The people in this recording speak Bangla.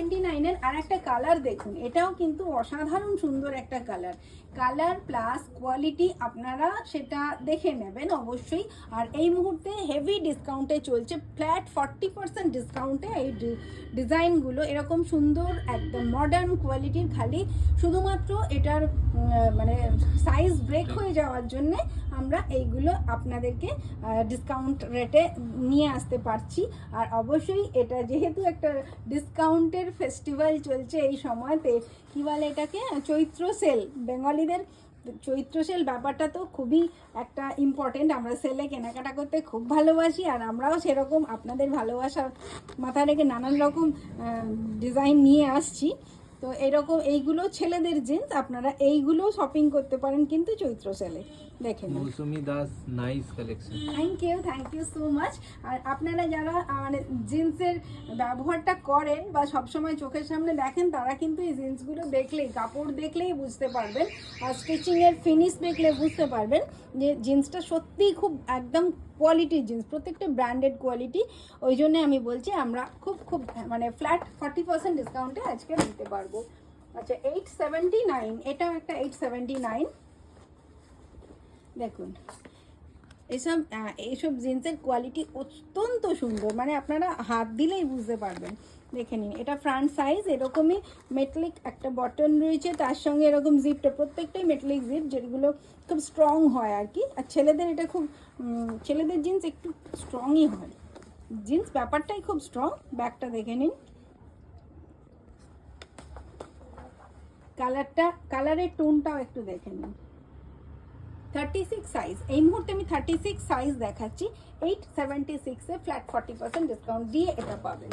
79 আর একটা কালার দেখুন, এটাও কিন্তু অসাধারণ সুন্দর একটা কালার প্লাস কোয়ালিটি, আপনারা সেটা দেখে নেবেন অবশ্যই। আর এই মুহূর্তে হেভি ডিসকাউন্টে চলছে, ফ্ল্যাট 40% ডিসকাউন্টে এই ডিজাইনগুলো এরকম সুন্দর একদম মডার্ন কোয়ালিটির। খালি শুধুমাত্র এটার মানে সাইজ ব্রেক হয়ে যাওয়ার জন্যে আমরা এইগুলো আপনাদেরকে ডিসকাউন্ট রেটে নিয়ে আসতে পারছি। আর অবশ্যই এটা যেহেতু একটা ডিসকাউন্টের ফেস্টিভ্যাল চলছে এই সময়তে, কী বলে এটাকে, চৈত্র সেল, বেঙ্গলিদের চৈত্র সেল ব্যাপারটা তো খুবই একটা ইম্পর্টেন্ট। আমরা সেলে কেনাকাটা করতে খুব ভালোবাসি, আর আমরাও সেরকম আপনাদের ভালোবাসা মাথায় রেখে নানান রকম ডিজাইন নিয়ে আসছি। তো এরকম এইগুলো ছেলেদের জিন্স, আপনারা এইগুলো শপিং করতে পারেন কিন্তু চৈত্র সেলে। দেখেন Mousumi Das, nice collection. Thank you so much. আর আপনারা যারা মানে জিন্সের ব্যবহারটা করেন বা সবসময় চোখের সামনে দেখেন, তারা কিন্তু এই জিন্সগুলো দেখলেই, কাপড় দেখলেই বুঝতে পারবেন, আর স্টিচিংয়ের ফিনিশ দেখলে বুঝতে পারবেন যে জিন্সটা সত্যিই খুব একদম কোয়ালিটির জিন্স, প্রত্যেকটা ব্র্যান্ডেড কোয়ালিটি। ওই জন্য আমি বলছি আমরা খুব মানে ফ্ল্যাট 40% ডিসকাউন্টে আজকে দিতে পারবো। আচ্ছা 879, এটাও একটা 879। দেখুন এইসব জিন্সের কোয়ালিটি অত্যন্ত সুন্দর, মানে আপনারা হাত দিলেই বুঝতে পারবেন। দেখে নিন, এটা ফ্রন্ট সাইজ, এরকমই মেটালিক একটা বটন রয়েছে, তার সঙ্গে এরকম জিপটা, প্রত্যেকটাই মেটালিক জিপ, যেগুলো খুব স্ট্রং হয় আর কি। আর ছেলেদের এটা খুব, ছেলেদের জিন্স একটু স্ট্রংই হয়, জিন্স ব্যাপারটাই খুব স্ট্রং। ব্যাগটা দেখে নিন, কালারের টোনটাও একটু দেখে নিন। 36 সাইজ, এই মুহূর্তে আমি 36 সাইজ দেখাচ্ছি, 876 এ ফ্ল্যাট 40% ডিসকাউন্ট দিয়ে এটা পাবেন।